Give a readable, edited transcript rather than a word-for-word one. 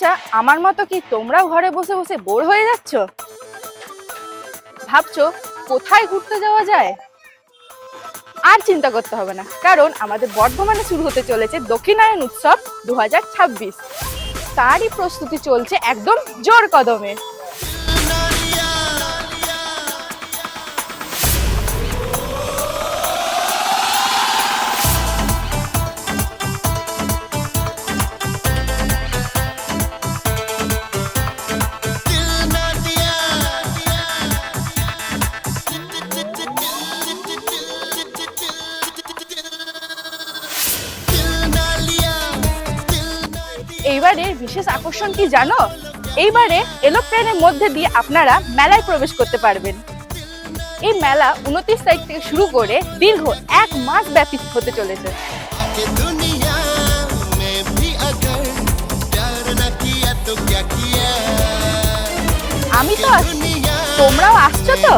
আচ্ছা, আমার মতো কি তোমরাও ঘরে বসে বসে বোর হয়ে যাচ্ছ? ভাবছো কোথায় ঘুরতে যাওয়া যায়? আর চিন্তা করতে হবে না, কারণ আমাদের বর্ধমানে শুরু হতে চলেছে দক্ষিণায়ন উৎসব 2026। তারই প্রস্তুতি চলছে একদম জোর কদমে। এইবারের বিশেষ আকর্ষণ কি জানো? এইবারে এরোপ্লেনের মধ্যে দিয়ে আপনারা মেলায় প্রবেশ করতে পারবেন। এই মেলা 29 তারিখ থেকে শুরু করে দীর্ঘ 1 মাস ব্যাপী হতে চলেছে। আমি তো আসছি, তোমরাও আসছো তো?